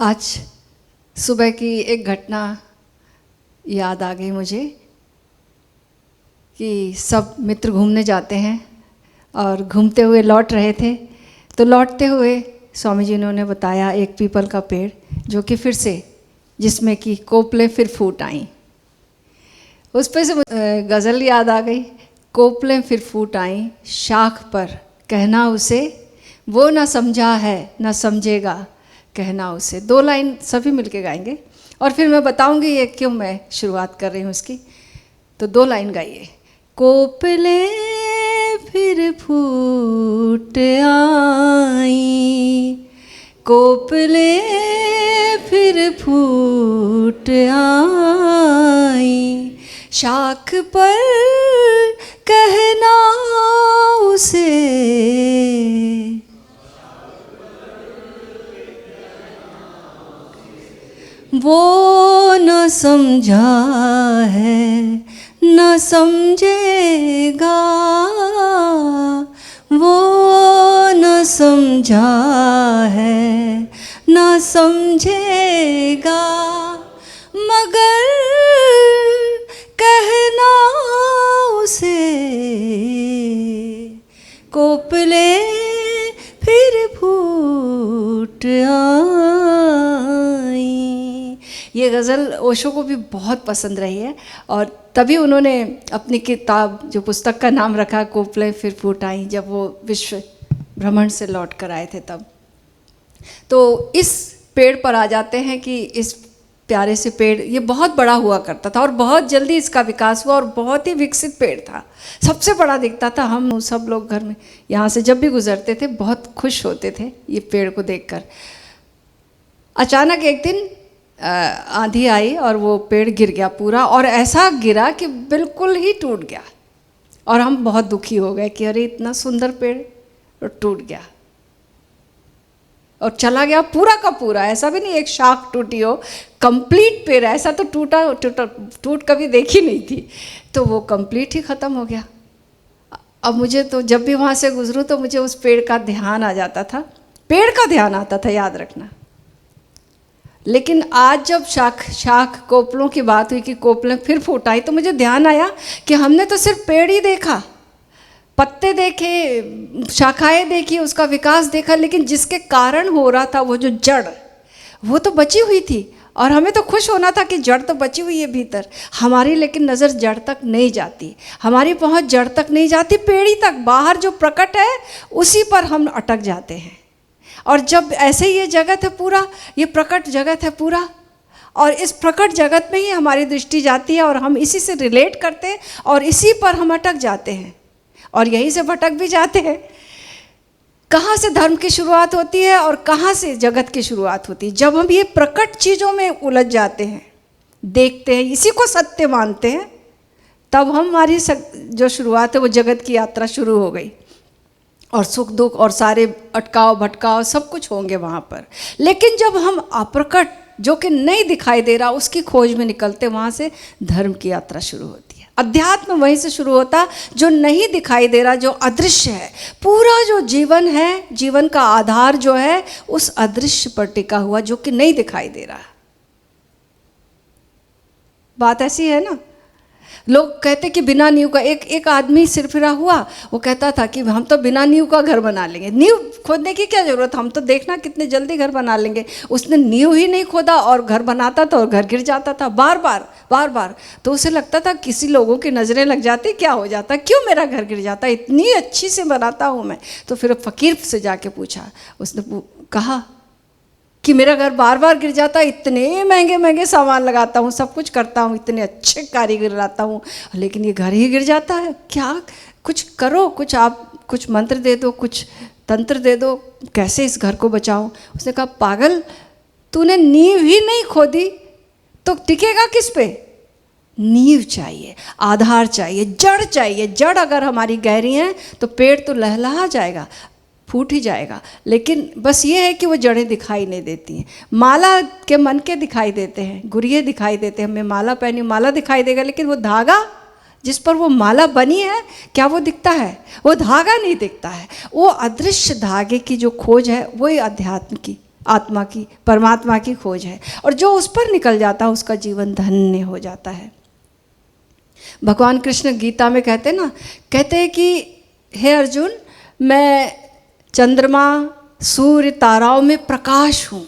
आज सुबह की एक घटना याद आ गई मुझे कि सब मित्र घूमने जाते हैं और घूमते हुए लौट रहे थे। तो लौटते हुए स्वामी जी ने उन्हें बताया एक पीपल का पेड़ जो कि फिर से जिसमें कि कोपलें फिर फूट आईं। उस पर से गज़ल याद आ गई, कोपलें फिर फूट आईं शाख पर कहना उसे, वो ना समझा है ना समझेगा कहना उसे। दो लाइन सभी मिलके गाएंगे और फिर मैं बताऊंगी ये क्यों मैं शुरुआत कर रही हूँ उसकी। तो दो लाइन गाइए। कोपलें फिर फूट आई, कोपलें फिर फूट आई, शाख पर कहना उसे, वो न समझा है न समझेगा, वो न समझा है न समझेगा, मगर कहना उसे, कोपले फिर फूट आई। ये गज़ल ओशो को भी बहुत पसंद रही है और तभी उन्होंने अपनी किताब जो पुस्तक का नाम रखा कोपलें फिर फूट आई, जब वो विश्व भ्रमण से लौट कर आए थे तब। तो इस पेड़ पर आ जाते हैं कि इस प्यारे से पेड़ ये बहुत बड़ा हुआ करता था और बहुत जल्दी इसका विकास हुआ और बहुत ही विकसित पेड़ था, सबसे बड़ा दिखता था। हम सब लोग घर में यहाँ से जब भी गुजरते थे बहुत खुश होते थे ये पेड़ को देखकर। अचानक एक दिन आंधी आई और वो पेड़ गिर गया पूरा, और ऐसा गिरा कि बिल्कुल ही टूट गया और हम बहुत दुखी हो गए कि अरे इतना सुंदर पेड़ टूट गया और चला गया पूरा का पूरा। ऐसा भी नहीं एक शाख टूटी हो, कंप्लीट पेड़, ऐसा तो टूट कभी देखी नहीं थी। तो वो कंप्लीट ही ख़त्म हो गया। अब मुझे तो जब भी वहाँ से गुजरूँ तो मुझे उस पेड़ का ध्यान आ जाता था, पेड़ का ध्यान आता था, याद रखना। लेकिन आज जब शाख कोपलों की बात हुई कि कोपलें फिर फूट आई, तो मुझे ध्यान आया कि हमने तो सिर्फ पेड़ ही देखा, पत्ते देखे, शाखाएं देखी, उसका विकास देखा, लेकिन जिसके कारण हो रहा था वो जो जड़, वो तो बची हुई थी। और हमें तो खुश होना था कि जड़ तो बची हुई है भीतर हमारी, लेकिन नज़र जड़ तक नहीं जाती, हमारी पहुंच जड़ तक नहीं जाती, पेड़ी तक। बाहर जो प्रकट है उसी पर हम अटक जाते हैं। और जब ऐसे ही ये जगत है पूरा, ये प्रकट जगत है पूरा, और इस प्रकट जगत में ही हमारी दृष्टि जाती है और हम इसी से रिलेट करते हैं और इसी पर हम अटक जाते हैं और यहीं से भटक भी जाते हैं। कहाँ से धर्म की शुरुआत होती है और कहाँ से जगत की शुरुआत होती है? जब हम ये प्रकट चीज़ों में उलझ जाते हैं, देखते हैं, इसी को सत्य मानते हैं, तब हमारी जो शुरुआत है वो जगत की यात्रा शुरू हो गई और सुख दुख और सारे अटकाव भटकाव सब कुछ होंगे वहाँ पर। लेकिन जब हम अप्रकट जो कि नहीं दिखाई दे रहा उसकी खोज में निकलते, वहाँ से धर्म की यात्रा शुरू होती है। अध्यात्म वहीं से शुरू होता जो नहीं दिखाई दे रहा, जो अदृश्य है। पूरा जो जीवन है, जीवन का आधार जो है उस अदृश्य पर टिका हुआ, जो कि नहीं दिखाई दे रहा। बात ऐसी है ना। लोग कहते कि बिना नींव का, एक आदमी सिरफिरा हुआ, वो कहता था कि हम तो बिना नींव का घर बना लेंगे। नींव खोदने की क्या ज़रूरत, हम तो देखना कितने जल्दी घर बना लेंगे। उसने नींव ही नहीं खोदा और घर बनाता था और घर गिर जाता था बार बार। तो उसे लगता था किसी लोगों की नज़रें लग जाती, क्या हो जाता, क्यों मेरा घर गिर जाता, इतनी अच्छी से बनाता हूँ मैं। तो फिर फ़कीर से जाके पूछा, उसने कहा कि मेरा घर बार बार गिर जाता है, इतने महंगे महंगे सामान लगाता हूँ, सब कुछ करता हूँ, इतने अच्छे कारीगर लाता हूँ, लेकिन ये घर ही गिर जाता है। क्या, कुछ करो, कुछ आप कुछ मंत्र दे दो, कुछ तंत्र दे दो, कैसे इस घर को बचाओ। उसने कहा पागल, तूने नींव ही नहीं खोदी तो टिकेगा किस पे? नींव चाहिए, आधार चाहिए, जड़ चाहिए। जड़ अगर हमारी गहरी है तो पेड़ तो लहलहा जाएगा, फूट ही जाएगा। लेकिन बस ये है कि वो जड़ें दिखाई नहीं देती हैं। माला के मन के दिखाई देते हैं, गुरिये दिखाई देते हैं, हमें माला पहनी, माला दिखाई देगा, लेकिन वो धागा जिस पर वो माला बनी है, क्या वो दिखता है? वो धागा नहीं दिखता है। वो अदृश्य धागे की जो खोज है वही अध्यात्म की आत्मा की, परमात्मा की खोज है। और जो उस पर निकल जाता है उसका जीवन धन्य हो जाता है। भगवान कृष्ण गीता में कहते ना, कहते हैं कि हे अर्जुन, मैं चंद्रमा, सूर्य, ताराओं में प्रकाश हूँ।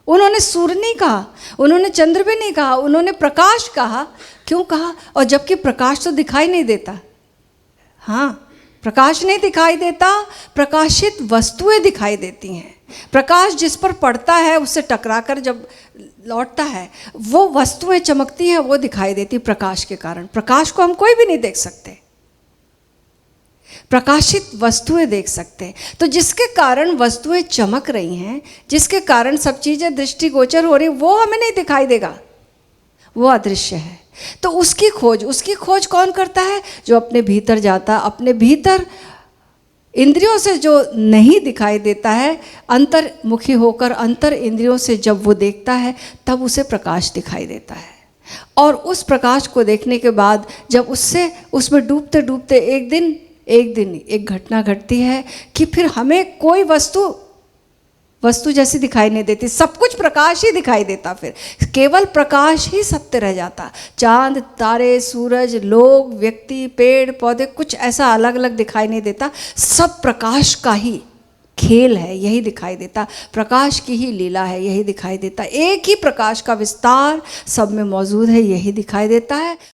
उन्होंने सूर्य नहीं कहा, उन्होंने चंद्र भी नहीं कहा, उन्होंने प्रकाश कहा। क्यों कहा? और जबकि प्रकाश तो दिखाई नहीं देता। हाँ, प्रकाश नहीं दिखाई देता, प्रकाशित वस्तुएं दिखाई देती हैं। प्रकाश जिस पर पड़ता है उससे टकराकर जब लौटता है वो वस्तुएं चमकती हैं, वो दिखाई देती प्रकाश के कारण। प्रकाश को हम कोई भी नहीं देख सकते, प्रकाशित वस्तुएं देख सकते हैं। तो जिसके कारण वस्तुएं चमक रही हैं, जिसके कारण सब चीज़ें दृष्टिगोचर हो रही, वो हमें नहीं दिखाई देगा, वो अदृश्य है। तो उसकी खोज कौन करता है? जो अपने भीतर जाता, अपने भीतर इंद्रियों से जो नहीं दिखाई देता है, अंतर्मुखी होकर अंतर इंद्रियों से जब वो देखता है तब उसे प्रकाश दिखाई देता है। और उस प्रकाश को देखने के बाद जब उसमें डूबते डूबते एक दिन एक घटना घटती है कि फिर हमें कोई वस्तु जैसी दिखाई नहीं देती, सब कुछ प्रकाश ही दिखाई देता। फिर केवल प्रकाश ही सत्य रह जाता। चांद, तारे, सूरज, लोग, व्यक्ति, पेड़ पौधे, कुछ ऐसा अलग अलग दिखाई नहीं देता। सब प्रकाश का ही खेल है, यही दिखाई देता। प्रकाश की ही लीला है, यही दिखाई देता। एक ही प्रकाश का विस्तार सब में मौजूद है, यही दिखाई देता है।